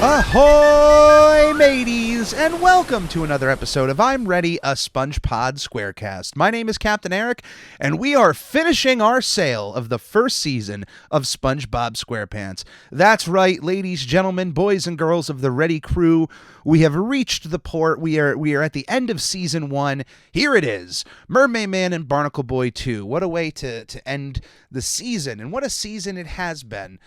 Ahoy, mateys, and welcome to another episode of I'm Ready, a SpongeBob SquareCast. My name is Captain Eric, and we are finishing our sale of the first season of SpongeBob SquarePants. That's right, ladies, gentlemen, boys, and girls of the Ready crew. We have reached the port. We are at the end of Season 1. Here it is, MermaidMan and BarnacleBoy II. What a way to end the season, and what a season it has been.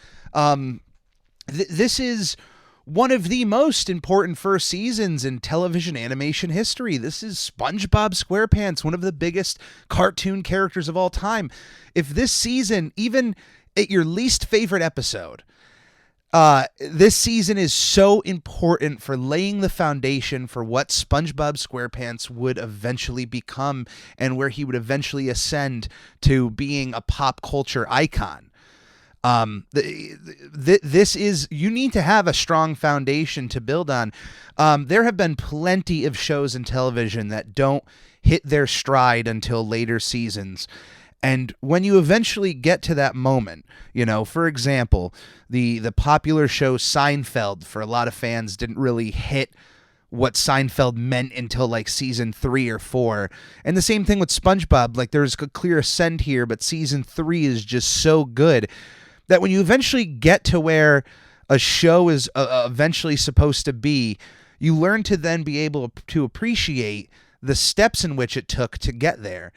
This is one of the most important first seasons in television animation history. This is SpongeBob SquarePants, one of the biggest cartoon characters of all time. If this season, even at your least favorite episode, this season is so important for laying the foundation for what SpongeBob SquarePants would eventually become and where he would eventually ascend to being a pop culture icon. This is, you need to have a strong foundation to build on. There have been plenty of shows in television that don't hit their stride until later seasons. And when you eventually get to that moment, you know, for example, the popular show Seinfeld, for a lot of fans, didn't really hit what Seinfeld meant until like season 3 or 4. And the same thing with SpongeBob. Like, there's a clear ascent here, but season 3 is just so good that when you eventually get to where a show is eventually supposed to be, you learn to then be able to appreciate the steps in which it took to get there.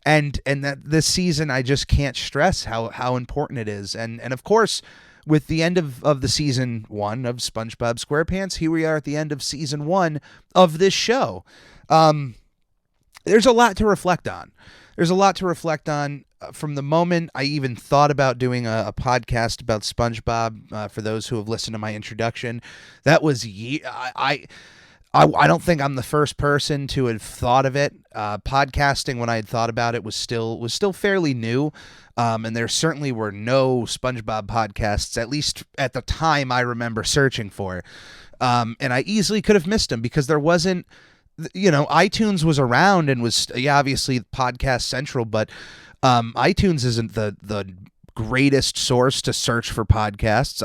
And that this season, I just can't stress how important it is. And of course, with the end of the Season 1 of SpongeBob SquarePants, here we are at the end of Season 1 of this show. There's a lot to reflect on. From the moment I even thought about doing a podcast about SpongeBob, for those who have listened to my introduction, that was I don't think I'm the first person to have thought of it. Podcasting, when I had thought about it, was still fairly new, and there certainly were no SpongeBob podcasts, at least at the time I remember searching for, and I easily could have missed them because there wasn't. You know, iTunes was around and was obviously podcast central, but iTunes isn't the greatest source to search for podcasts.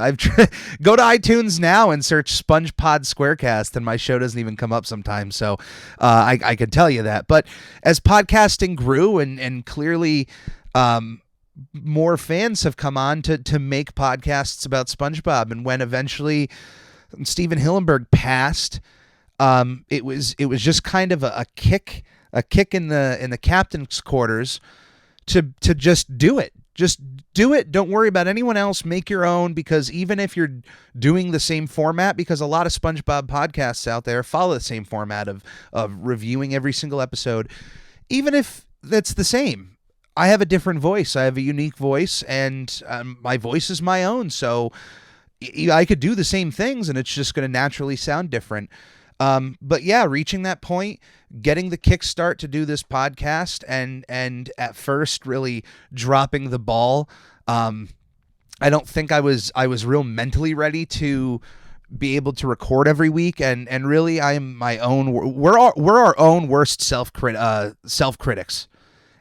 Go to iTunes now and search SpongeBob SquareCast, and my show doesn't even come up sometimes. So I could tell you that. But as podcasting grew and clearly more fans have come on to make podcasts about SpongeBob, and when eventually Steven Hillenburg passed, it was just kind of a kick in the captain's quarters to just do it. Just do it. Don't worry about anyone else. Make your own, because even if you're doing the same format, because a lot of SpongeBob podcasts out there follow the same format of reviewing every single episode, even if that's the same. I have a different voice. I have a unique voice, and my voice is my own. So I could do the same things, and it's just going to naturally sound different. But yeah, reaching that point, getting the kickstart to do this podcast, and at first really dropping the ball. I don't think I was real mentally ready to be able to record every week, and really I am my own. We're our own worst self-critics,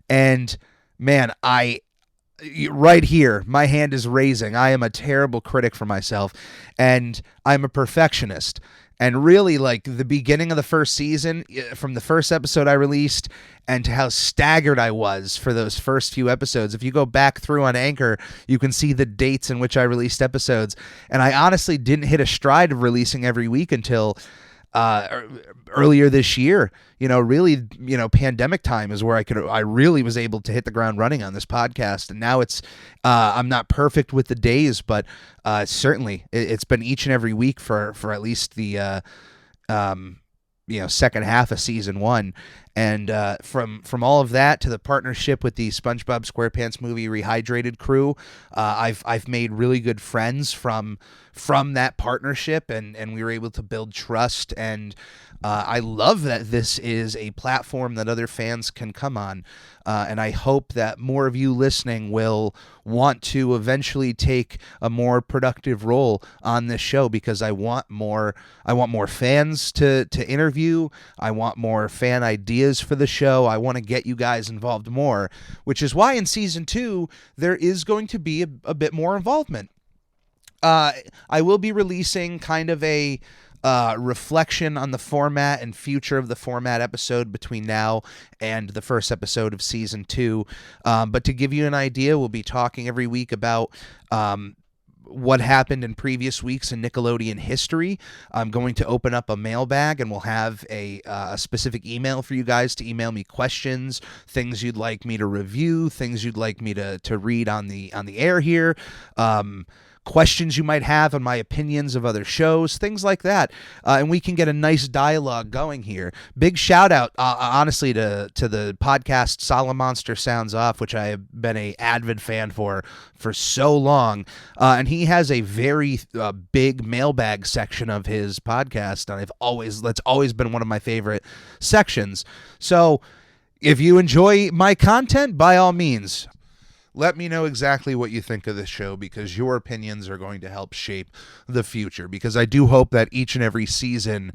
and man, right here, my hand is raising. I am a terrible critic for myself, and I'm a perfectionist. And really, like, the beginning of the first season, from the first episode I released, and to how staggered I was for those first few episodes. If you go back through on Anchor, you can see the dates in which I released episodes. And I honestly didn't hit a stride of releasing every week until earlier this year. You know, really, pandemic time is where I really was able to hit the ground running on this podcast. And now it's, I'm not perfect with the days, but certainly it's been each and every week for at least the, second half of season 1. And from all of that to the partnership with the SpongeBob SquarePants movie Rehydrated crew, I've made really good friends from that partnership, and we were able to build trust. And I love that this is a platform that other fans can come on, and I hope that more of you listening will want to eventually take a more productive role on this show, because I want more fans to interview. I want more fan ideas for the show. I want to get you guys involved more, which is why in season 2 there is going to be a bit more involvement. I will be releasing kind of a reflection on the format and future of the format episode between now and the first episode of season 2. But to give you an idea, we'll be talking every week about what happened in previous weeks in Nickelodeon history. I'm going to open up a mailbag, and we'll have a specific email for you guys to email me questions, things you'd like me to review, things you'd like me to read on the air here, questions you might have on my opinions of other shows, things like that. And we can get a nice dialogue going here. Big shout out, honestly, to the podcast Monster Sounds Off, which I have been a avid fan for so long. And he has a very big mailbag section of his podcast. And that's always been one of my favorite sections. So if you enjoy my content, by all means, let me know exactly what you think of this show, because your opinions are going to help shape the future, because I do hope that each and every season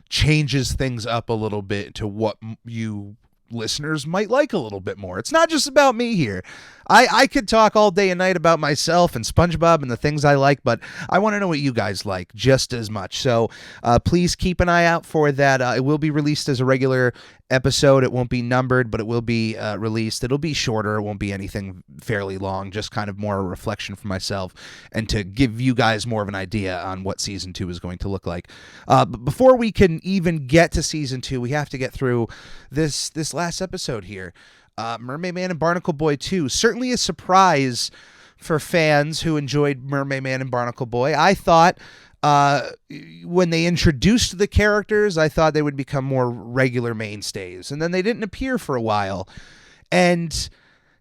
changes things up a little bit to what you listeners might like a little bit more. It's not just about me here. I could talk all day and night about myself and SpongeBob and the things I like, but I want to know what you guys like just as much. So please keep an eye out for that. It will be released as a regular episode. It won't be numbered, but it will be released. It'll be shorter. It won't be anything fairly long, just kind of more a reflection for myself and to give you guys more of an idea on what season 2 is going to look like. But before we can even get to season 2, we have to get through this last episode here. MermaidMan and BarnacleBoy II, certainly a surprise for fans who enjoyed MermaidMan and BarnacleBoy. I thought when they introduced the characters, I thought they would become more regular mainstays, and then they didn't appear for a while. And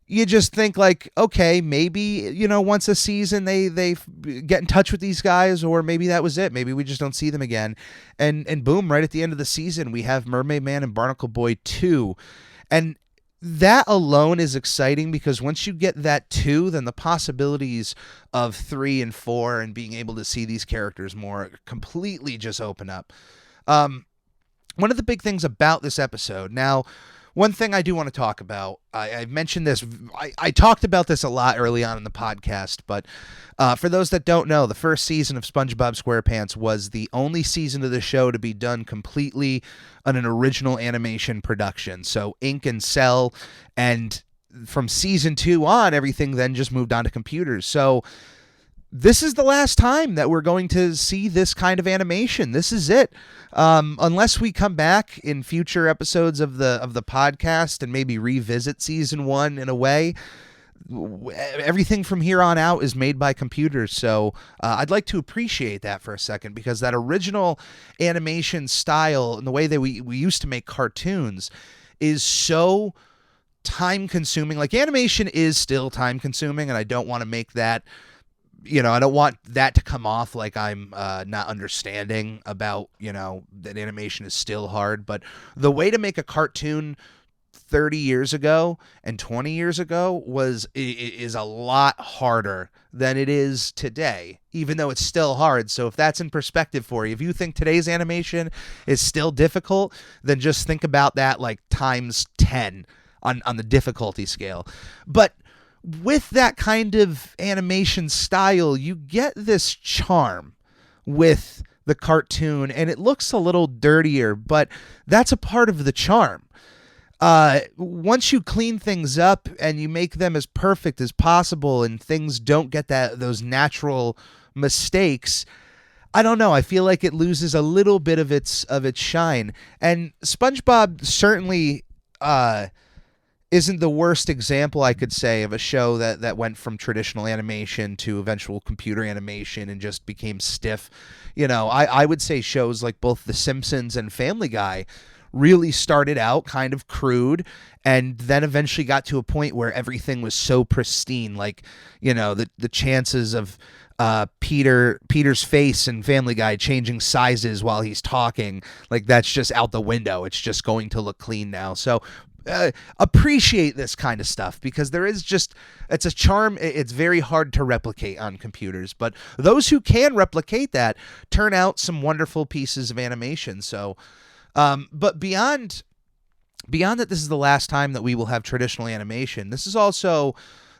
you just think like, okay, maybe, once a season they get in touch with these guys, or maybe that was it. Maybe we just don't see them again. And boom, right at the end of the season, we have MermaidMan and BarnacleBoy II. And that alone is exciting, because once you get that 2, then the possibilities of 3 and 4 and being able to see these characters more completely just open up. One of the big things about this episode, now, one thing I do want to talk about, I mentioned this, I talked about this a lot early on in the podcast, but for those that don't know, the first season of SpongeBob SquarePants was the only season of the show to be done completely on an original animation production. So ink and cell, and from season 2 on, everything then just moved on to computers. So this is the last time that we're going to see this kind of animation. This is it. Unless we come back in future episodes of the podcast and maybe revisit season 1 in a way, everything from here on out is made by computers. So I'd like to appreciate that for a second, because that original animation style and the way that we used to make cartoons is so time consuming. Like, animation is still time consuming, and I don't want to make that, I don't want that to come off like I'm not understanding about, that animation is still hard. But the way to make a cartoon 30 years ago and 20 years ago is a lot harder than it is today, even though it's still hard. So if that's in perspective for you, if you think today's animation is still difficult, then just think about that like times 10 on the difficulty scale. But with that kind of animation style, you get this charm with the cartoon, and it looks a little dirtier, but that's a part of the charm. Once you clean things up and you make them as perfect as possible, and things don't get those natural mistakes, I don't know, I feel like it loses a little bit of its shine. And SpongeBob certainly isn't the worst example, I could say, of a show that went from traditional animation to eventual computer animation and just became stiff. I would say shows like both The Simpsons and Family Guy really started out kind of crude, and then eventually got to a point where everything was so pristine. Like, the chances of Peter's face in Family Guy changing sizes while he's talking, like, that's just out the window. It's just going to look clean now. So appreciate this kind of stuff, because it's a charm. It's very hard to replicate on computers, but those who can replicate that turn out some wonderful pieces of animation. So, but beyond that, this is the last time that we will have traditional animation. This is also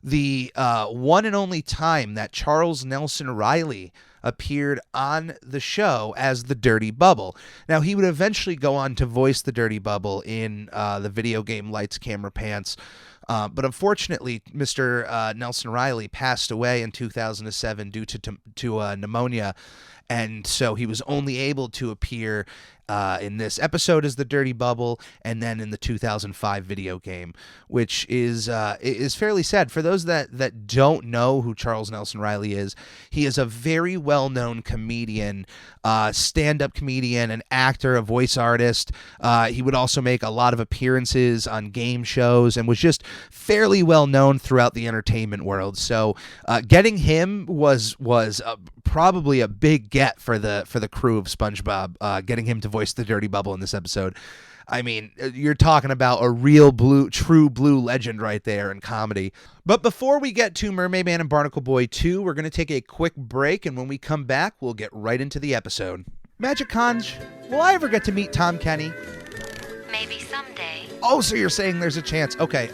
the one and only time that Charles Nelson Reilly appeared on the show as the Dirty Bubble. Now, he would eventually go on to voice the Dirty Bubble in the video game Lights, Camera, Pants. But unfortunately, Mr. Nelson Reilly passed away in 2007 due to pneumonia. And so he was only able to appear in this episode as the Dirty Bubble, and then in the 2005 video game, which is fairly sad. For those that don't know who Charles Nelson Reilly is, he is a very well-known comedian, stand-up comedian, an actor, a voice artist. He would also make a lot of appearances on game shows and was just fairly well-known throughout the entertainment world. So getting him was probably a big get for the crew of SpongeBob, getting him to voice the Dirty Bubble in this episode. I mean, you're talking about a real true blue legend right there in comedy. But before we get to MermaidMan and BarnacleBoy II, we're going to take a quick break, and when we come back, we'll get right into the episode. Magic Conj, will I ever get to meet Tom Kenny? Maybe someday. Oh, so you're saying there's a chance. Okay.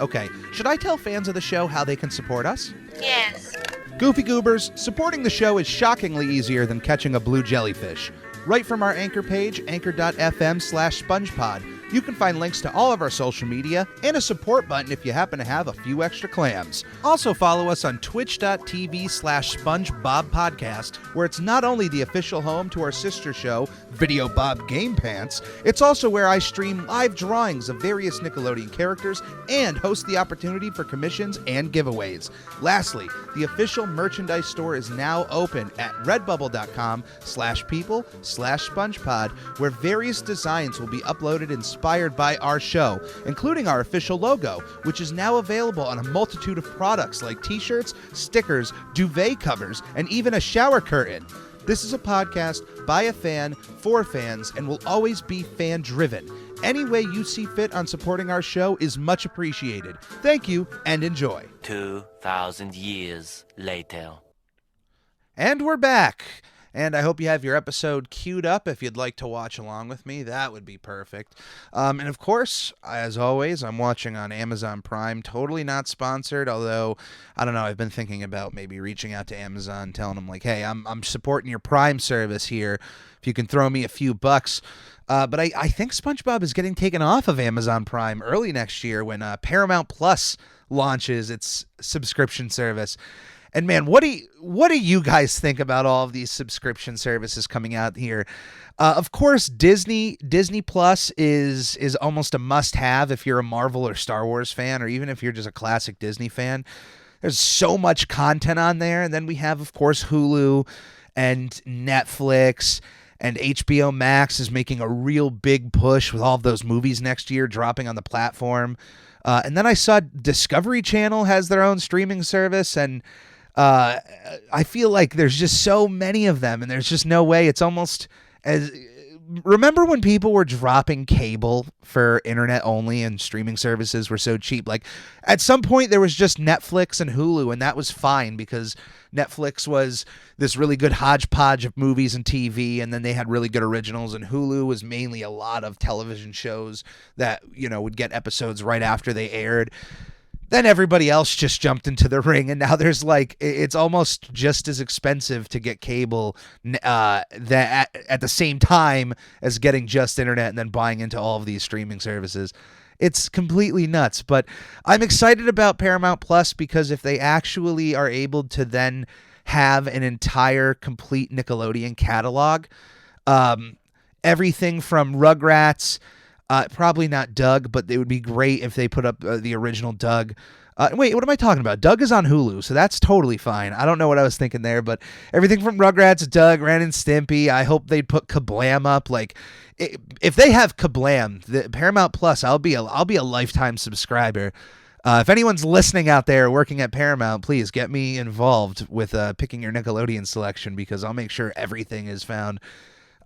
Should I tell fans of the show how they can support us? Yes. Goofy Goobers, supporting the show is shockingly easier than catching a blue jellyfish. Right from our anchor page, anchor.fm/SpongePod, you can find links to all of our social media and a support button if you happen to have a few extra clams. Also follow us on twitch.tv/SpongeBobPodcast, where it's not only the official home to our sister show, Video Bob Game Pants, it's also where I stream live drawings of various Nickelodeon characters and host the opportunity for commissions and giveaways. Lastly, the official merchandise store is now open at redbubble.com/people/SpongePod, where various designs will be uploaded inspired by our show, including our official logo, which is now available on a multitude of products like t-shirts, stickers, duvet covers, and even a shower curtain. This is a podcast by a fan, for fans, and will always be fan-driven. Any way you see fit on supporting our show is much appreciated. Thank you, and enjoy. 2,000 years later. And we're back. And I hope you have your episode queued up if you'd like to watch along with me. That would be perfect. And of course, as always, I'm watching on Amazon Prime. Totally not sponsored, although, I don't know, I've been thinking about maybe reaching out to Amazon, telling them, like, hey, I'm supporting your Prime service here. If you can throw me a few bucks. But I think SpongeBob is getting taken off of Amazon Prime early next year when Paramount Plus launches its subscription service. And man, what do you guys think about all of these subscription services coming out here? Of course, Disney Plus is almost a must-have if you're a Marvel or Star Wars fan, or even if you're just a classic Disney fan. There's so much content on there. And then we have, of course, Hulu and Netflix, and HBO Max is making a real big push with all of those movies next year dropping on the platform. And then I saw Discovery Channel has their own streaming service, and I feel like there's just so many of them, and there's just no way. It's almost as... Remember when people were dropping cable for internet only and streaming services were so cheap? Like, at some point there was just Netflix and Hulu, and that was fine because Netflix was this really good hodgepodge of movies and TV, and then they had really good originals, and Hulu was mainly a lot of television shows that, you know, would get episodes right after they aired. Then everybody else just jumped into the ring, and now there's like, it's almost just as expensive to get cable that at the same time as getting just internet and then buying into all of these streaming services. It's completely nuts, but I'm excited about Paramount Plus because if they actually are able to then have an entire complete Nickelodeon catalog, everything from Rugrats, probably not Doug, but it would be great if they put up the original Doug. Wait, what am I talking about? Doug is on Hulu, so that's totally fine. I don't know what I was thinking there, but everything from Rugrats, Doug, Ren and Stimpy, I hope they'd put Kablam up. Like, if they have Kablam, the Paramount Plus, I'll be a lifetime subscriber. If anyone's listening out there working at Paramount, please get me involved with picking your Nickelodeon selection because I'll make sure everything is found.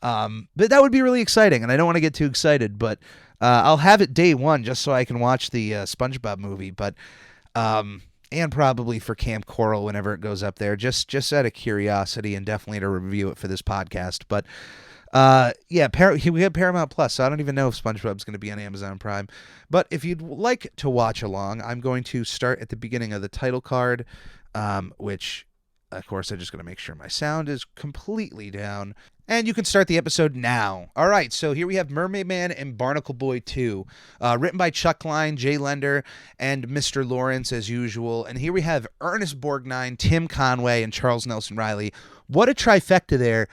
But that would be really exciting, and I don't want to get too excited, but I'll have it day one just so I can watch the SpongeBob movie, but and probably for Camp Coral whenever it goes up there, just out of curiosity and definitely to review it for this podcast. But Yeah, we have Paramount Plus, so I don't even know if SpongeBob's going to be on Amazon Prime. But if you'd like to watch along, I'm going to start at the beginning of the title card, which, of course, I'm just going to make sure my sound is completely down. And you can start the episode now. All right, so here we have MermaidMan and BarnacleBoy II, written by Chuck Klein, Jay Lender, and Mr. Lawrence, as usual. And here we have Ernest Borgnine, Tim Conway, and Charles Nelson Reilly. What a trifecta there.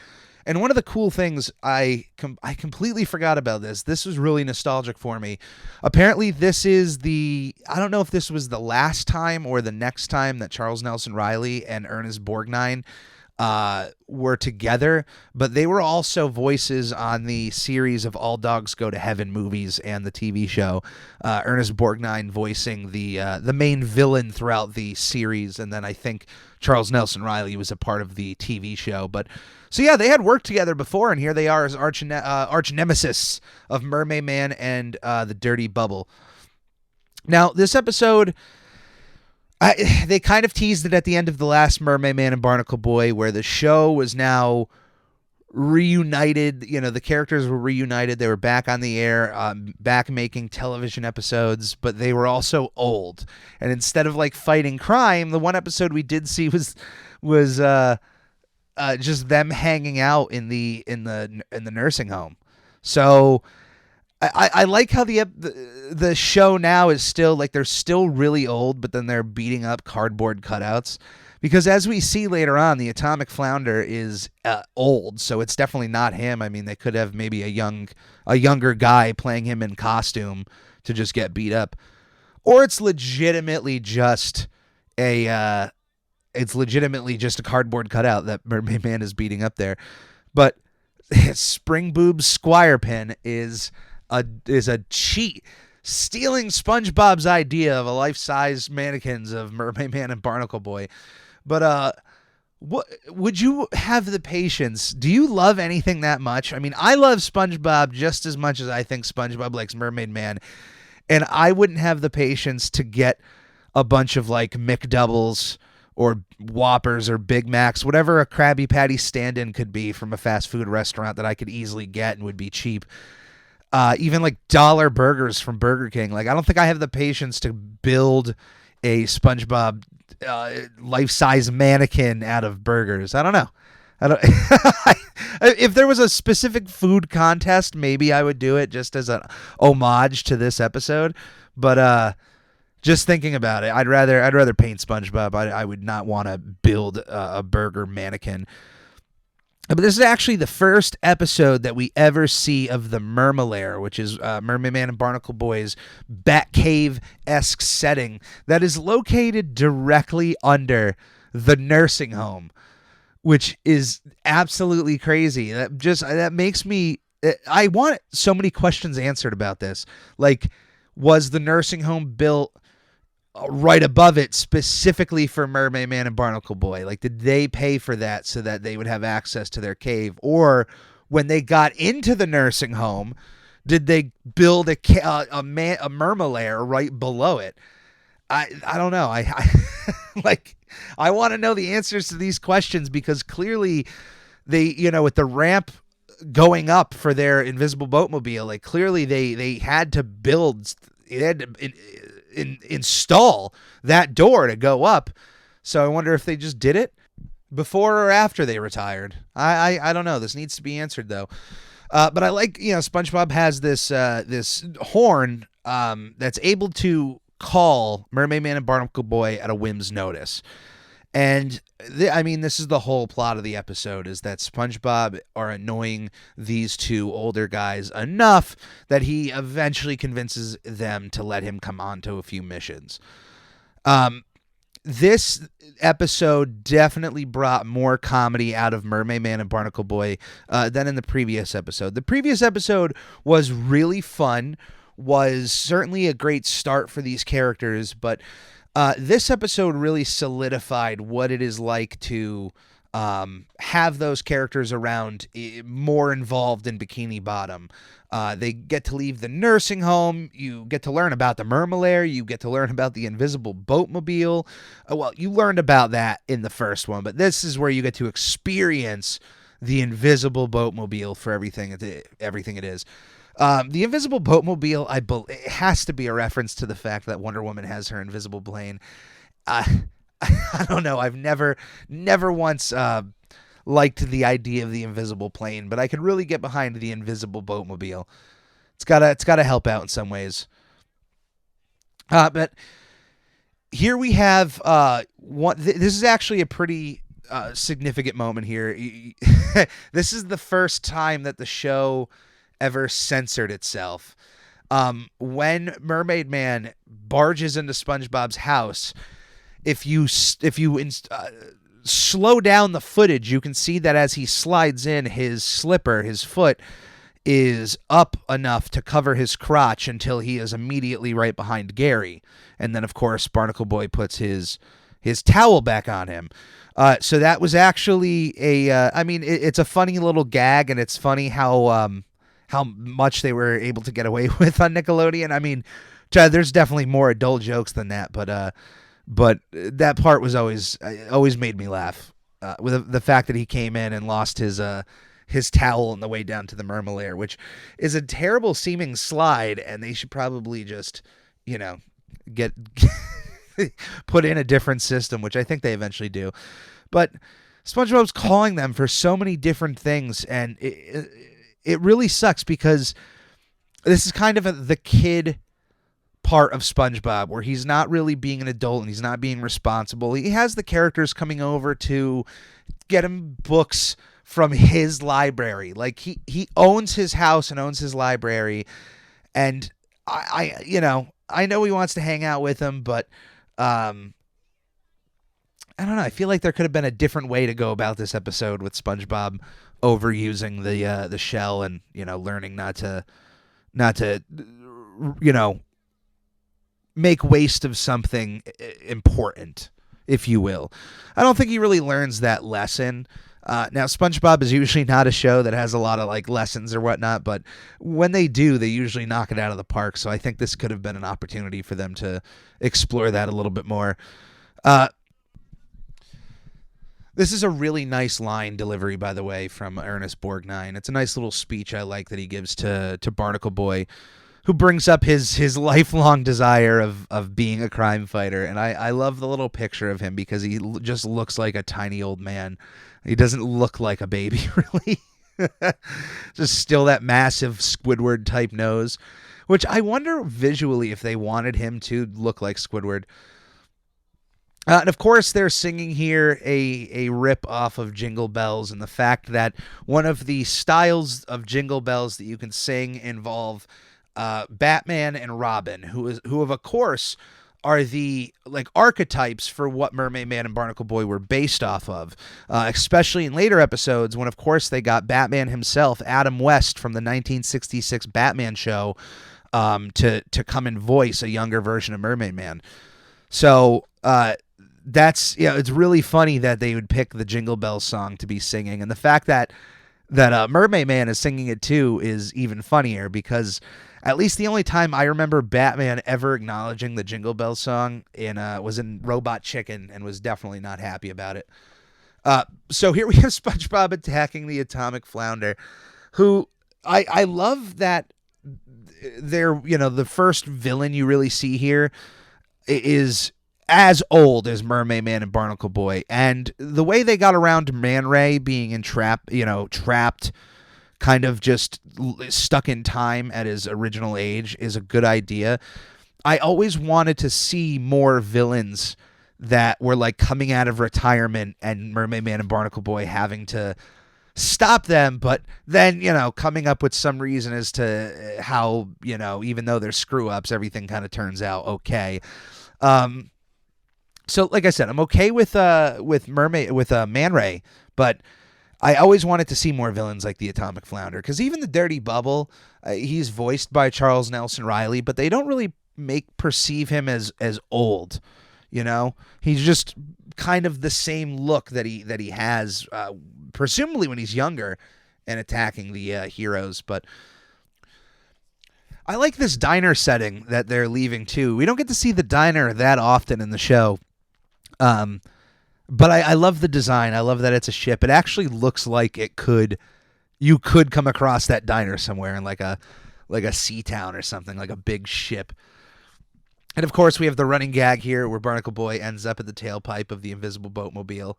And one of the cool things, I completely forgot about this. This was really nostalgic for me. Apparently, this is I don't know if this was the last time or the next time that Charles Nelson Reilly and Ernest Borgnine were together, but they were also voices on the series of All Dogs Go to Heaven movies and the TV show. Ernest Borgnine voicing the main villain throughout the series, and then I think Charles Nelson Reilly was a part of the TV show. But so yeah, they had worked together before, and here they are as arch nemesis of MermaidMan and the Dirty Bubble. Now, this episode, they kind of teased it at the end of the last MermaidMan and Barnacle Boy, where the show was now reunited. You know, the characters were reunited. They were back on the air, back making television episodes, but they were also old. And instead of like fighting crime, the one episode we did see was just them hanging out in the nursing home. So I like how the show now is still like they're still really old, but then they're beating up cardboard cutouts. Because as we see later on, the Atomic Flounder is old, so it's definitely not him. I mean, they could have maybe a younger guy playing him in costume to just get beat up, or it's legitimately just a cardboard cutout that MermaidMan is beating up there. But Spring Boob's SquarePants is a cheat, stealing SpongeBob's idea of a life-size mannequins of MermaidMan and Barnacle Boy. But what would you have the patience? Do you love anything that much? I mean, I love SpongeBob just as much as I think SpongeBob likes MermaidMan, and I wouldn't have the patience to get a bunch of like McDoubles or Whoppers or Big Macs, whatever a Krabby Patty stand-in could be from a fast food restaurant that I could easily get and would be cheap. Even like dollar burgers from Burger King. Like, I don't think I have the patience to build a SpongeBob life-size mannequin out of burgers. I don't know. If there was a specific food contest, maybe I would do it just as an homage to this episode. But just thinking about it, I'd rather paint SpongeBob. I would not want to build a burger mannequin. But this is actually the first episode that we ever see of the Mermalair, which is MermaidMan and Barnacle Boy's Batcave-esque setting that is located directly under the nursing home, which is absolutely crazy. That makes me... I want so many questions answered about this. Like, was the nursing home built right above it specifically for MermaidMan and Barnacle Boy? Like, did they pay for that so that they would have access to their cave? Or when they got into the nursing home, did they build a Mermalair right below it? I don't know. I want to know the answers to these questions, because clearly they, with the ramp going up for their invisible boatmobile, like clearly they had to build, install that door to go up. So I wonder if they just did it before or after they retired. I don't know. This needs to be answered though. But I like, SpongeBob has this horn that's able to call MermaidMan and Barnacle Boy at a whim's notice. And this is the whole plot of the episode, is that SpongeBob are annoying these two older guys enough that he eventually convinces them to let him come on to a few missions. This episode definitely brought more comedy out of MermaidMan and Barnacle Boy than in the previous episode. The previous episode was really fun, was certainly a great start for these characters, but this episode really solidified what it is like to have those characters around, more involved in Bikini Bottom. They get to leave the nursing home. You get to learn about the Mermalair. You get to learn about the invisible boatmobile. Well, you learned about that in the first one, but this is where you get to experience the invisible boatmobile for everything it is. The invisible boatmobile, it has to be a reference to the fact that Wonder Woman has her invisible plane. I don't know. I've never once liked the idea of the invisible plane, but I could really get behind the invisible boatmobile. It's gotta help out in some ways. But here we have this is actually a pretty significant moment here. This is the first time that the show ever censored itself. When Mermaid Man barges into SpongeBob's house, if you slow down the footage, you can see that as he slides in, his foot is up enough to cover his crotch until he is immediately right behind Gary. And then, of course, Barnacle Boy puts his towel back on him. So that was actually it's a funny little gag, and it's funny how much they were able to get away with on Nickelodeon. I mean, there's definitely more adult jokes than that, but that part was always made me laugh with the fact that he came in and lost his towel on the way down to the Mermalair, which is a terrible seeming slide, and they should probably just, get put in a different system, which I think they eventually do. But SpongeBob's calling them for so many different things, and it really sucks because this is kind of the kid part of SpongeBob where he's not really being an adult and he's not being responsible. He has the characters coming over to get him books from his library. Like he owns his house and owns his library, and I know he wants to hang out with him, but I don't know. I feel like there could have been a different way to go about this episode with SpongeBob overusing the shell and learning not to make waste of something important, if you will. I don't think he really learns that lesson. Now, SpongeBob is usually not a show that has a lot of lessons or whatnot, but when they do, they usually knock it out of the park. So I think this could have been an opportunity for them to explore that a little bit more. This is a really nice line delivery, by the way, from Ernest Borgnine. It's a nice little speech I like that he gives to Barnacle Boy, who brings up his lifelong desire of being a crime fighter. And I love the little picture of him because he just looks like a tiny old man. He doesn't look like a baby, really. Just still that massive Squidward type nose, which I wonder visually if they wanted him to look like Squidward. And of course, they're singing here a rip off of Jingle Bells, and the fact that one of the styles of Jingle Bells that you can sing involve Batman and Robin, who of course are the archetypes for what Mermaid Man and Barnacle Boy were based off of, especially in later episodes when, of course, they got Batman himself, Adam West from the 1966 Batman show, to come and voice a younger version of Mermaid Man. So it's really funny that they would pick the Jingle Bells song to be singing, and the fact that Mermaid Man is singing it too is even funnier because at least the only time I remember Batman ever acknowledging the Jingle Bells song was in Robot Chicken, and was definitely not happy about it. So here we have SpongeBob attacking the atomic flounder, who I love that they're, the first villain you really see here is as old as Mermaid Man and Barnacle Boy, and the way they got around Man Ray being trapped, kind of just stuck in time at his original age, is a good idea. I always wanted to see more villains that were coming out of retirement and Mermaid Man and Barnacle Boy having to stop them, but then, coming up with some reason as to how, even though they're screw ups, everything kind of turns out okay. So like I said, I'm okay with Man Ray, but I always wanted to see more villains like the Atomic Flounder, because even the Dirty Bubble, he's voiced by Charles Nelson Reilly, but they don't really perceive him as old. He's just kind of the same look that he has, presumably when he's younger and attacking the heroes. But I like this diner setting that they're leaving too. We don't get to see the diner that often in the show. But I love the design. I love that it's a ship. It actually looks like you could come across that diner somewhere in like a sea town or something, like a big ship. And of course, we have the running gag here where Barnacle Boy ends up at the tailpipe of the invisible boatmobile.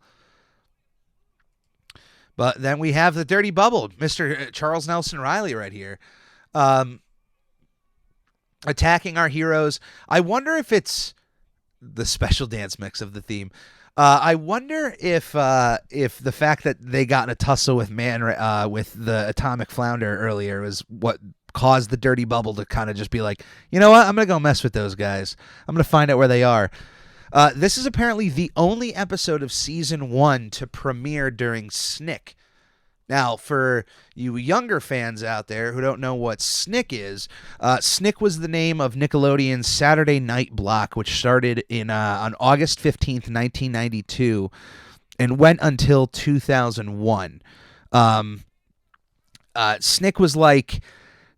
But then we have the dirty bubble, Mr. Charles Nelson Reilly right here, attacking our heroes. I wonder if it's the special dance mix of the theme. I wonder if the fact that they got in a tussle with with the atomic flounder earlier was what caused the dirty bubble to kind of just be like, you know what, I'm going to go mess with those guys. I'm going to find out where they are. This is apparently the only episode of season 1 to premiere during SNCC. Now, for you younger fans out there who don't know what SNCC is, SNCC was the name of Nickelodeon's Saturday night block, which started on August 15th, 1992, and went until 2001. SNCC was like,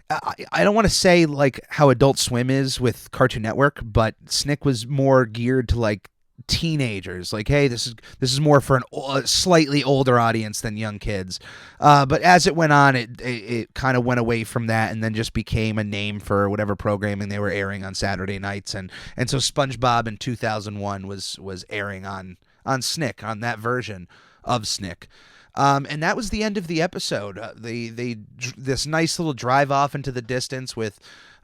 I don't want to say like how Adult Swim is with Cartoon Network, but SNCC was more geared to like teenagers. Like, hey, this is more for a slightly older audience than young kids. But as it went on, it kind of went away from that and then just became a name for whatever programming they were airing on Saturday nights. And so SpongeBob in 2001 was airing on SNCC, on that version of SNCC. And that was the end of the episode. This nice little drive off into the distance with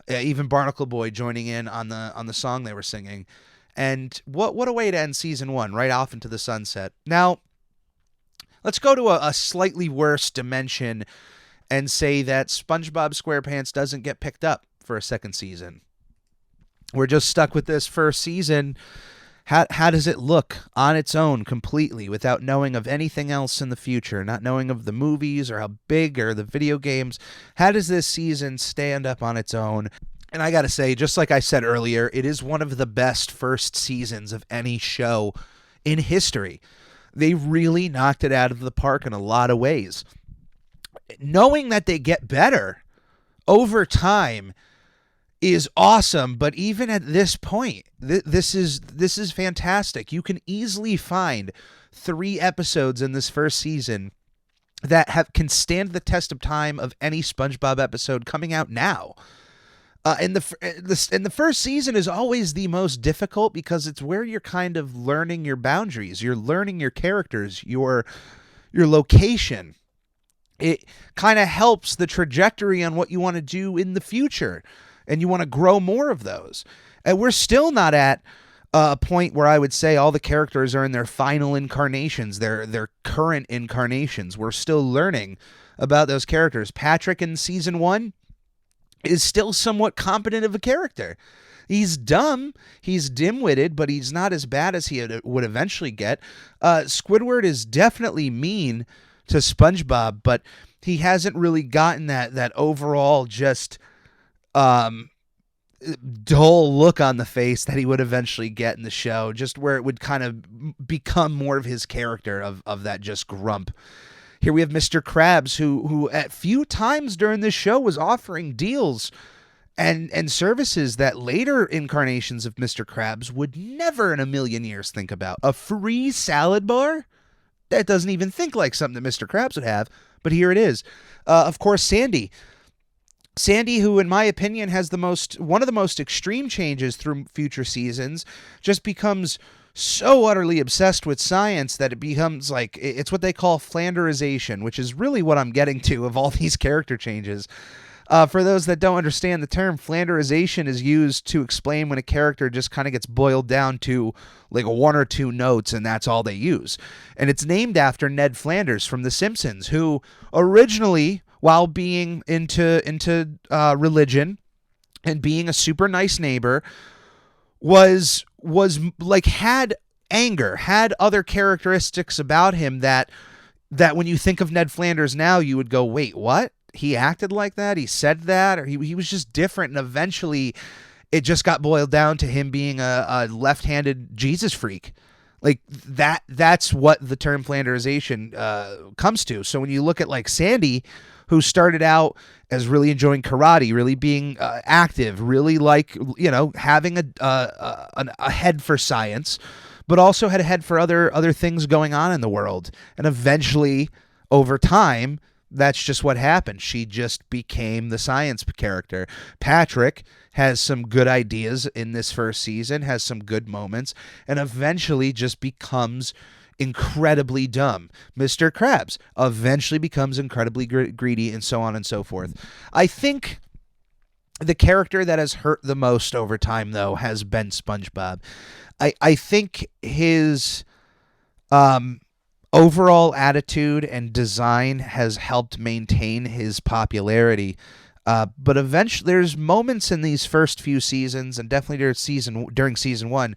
even Barnacle Boy joining in on the song they were singing. And what a way to end season 1, right off into the sunset. Now, let's go to a slightly worse dimension and say that SpongeBob SquarePants doesn't get picked up for a second season. We're just stuck with this first season. How does it look on its own completely without knowing of anything else in the future, not knowing of the movies or how big or the video games? How does this season stand up on its own? And I got to say, just like I said earlier, it is one of the best first seasons of any show in history. They really knocked it out of the park in a lot of ways. Knowing that they get better over time is awesome, but even at this point, this is fantastic. You can easily find 3 episodes in this first season that can stand the test of time of any SpongeBob episode coming out now. And the first season is always the most difficult because it's where you're kind of learning your boundaries. You're learning your characters, your location. It kind of helps the trajectory on what you want to do in the future, and you want to grow more of those. And we're still not at a point where I would say all the characters are in their final incarnations, their current incarnations. We're still learning about those characters. Patrick in season 1 is still somewhat competent of a character. He's dumb, he's dim-witted, but he's not as bad as he would eventually get. Squidward is definitely mean to SpongeBob, but he hasn't really gotten that overall just dull look on the face that he would eventually get in the show, just where it would kind of become more of his character of that just grump. Here we have Mr. Krabs, who at few times during this show was offering deals and services that later incarnations of Mr. Krabs would never in a million years think about. A free salad bar? That doesn't even think like something that Mr. Krabs would have, but here it is. Of course, Sandy, who in my opinion has one of the most extreme changes through future seasons, just becomes so utterly obsessed with science that it becomes like, it's what they call Flanderization, which is really what I'm getting to of all these character changes. For those that don't understand the term, Flanderization is used to explain when a character just kind of gets boiled down to like 1 or 2 notes and that's all they use. And it's named after Ned Flanders from The Simpsons, who originally, while being into religion and being a super nice neighbor, was like had anger, had other characteristics about him that when you think of Ned Flanders now, you would go, wait, what? He acted like that? He said that? Or he was just different, and eventually it just got boiled down to him being a left-handed Jesus freak. Like that's what the term Flanderization comes to. So when you look at like Sandy, who started out as really enjoying karate, really being active, really like, having a head for science, but also had a head for other things going on in the world. And eventually, over time, that's just what happened. She just became the science character. Patrick has some good ideas in this first season, has some good moments, and eventually just becomes incredibly dumb. Mr. Krabs eventually becomes incredibly greedy, and so on and so forth. I think the character that has hurt the most over time, though, has been SpongeBob. I think his overall attitude and design has helped maintain his popularity. But eventually, there's moments in these first few seasons, and definitely during season 1,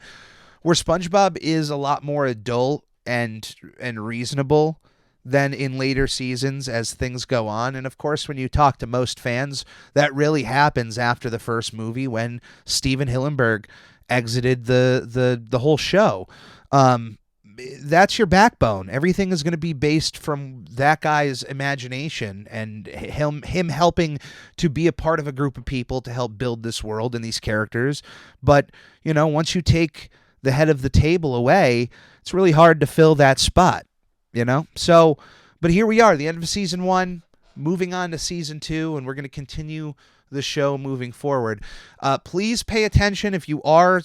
where SpongeBob is a lot more adult and reasonable than in later seasons as things go on. And of course, when you talk to most fans, that really happens after the first movie when Steven Hillenburg exited the whole show. That's your backbone. Everything is going to be based from that guy's imagination and him helping to be a part of a group of people to help build this world and these characters. But, once you take the head of the table away, it's really hard to fill that spot, So, but here we are, the end of season 1, moving on to season 2, and we're going to continue the show moving forward. Please pay attention if you're a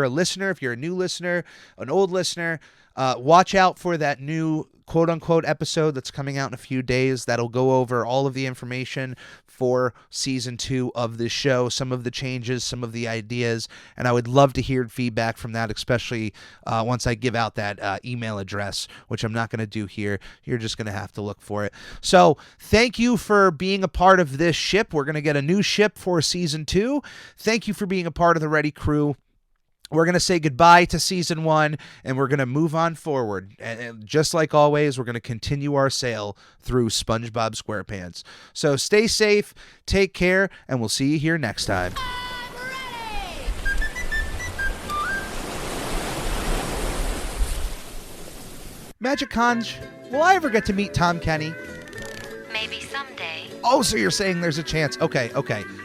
listener, if you're a new listener, an old listener. Watch out for that new quote-unquote episode that's coming out in a few days. That'll go over all of the information for season 2 of this show, some of the changes, some of the ideas, and I would love to hear feedback from that, especially once I give out that email address, which I'm not going to do here. You're just going to have to look for it. So thank you for being a part of this ship. We're going to get a new ship for season 2. Thank you for being a part of the Ready crew. We're going to say goodbye to season 1, and we're going to move on forward. And just like always, we're going to continue our sail through SpongeBob SquarePants. So stay safe, take care, and we'll see you here next time. Magic Conj, will I ever get to meet Tom Kenny? Maybe someday. Oh, so you're saying there's a chance. Okay.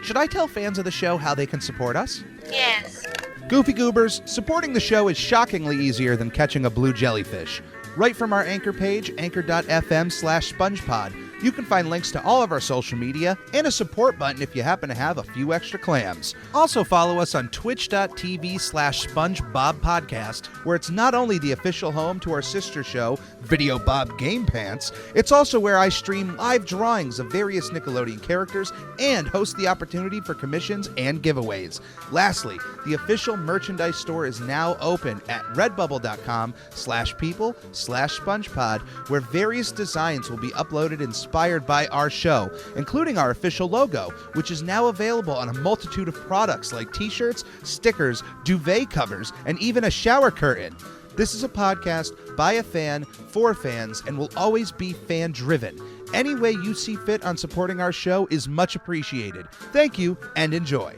Should I tell fans of the show how they can support us? Yes. Goofy Goobers, supporting the show is shockingly easier than catching a blue jellyfish. Right from our Anchor page, anchor.fm/SpongePod, you can find links to all of our social media and a support button if you happen to have a few extra clams. Also follow us on twitch.tv/SpongeBobPodcast, where it's not only the official home to our sister show, Video Bob Game Pants, it's also where I stream live drawings of various Nickelodeon characters and host the opportunity for commissions and giveaways. Lastly, the official merchandise store is now open at redbubble.com/people/SpongePod, where various designs will be uploaded inspired by our show, including our official logo, which is now available on a multitude of products like t-shirts, stickers, duvet covers, and even a shower curtain. This is a podcast by a fan, for fans, and will always be fan-driven. Any way you see fit on supporting our show is much appreciated. Thank you, and enjoy.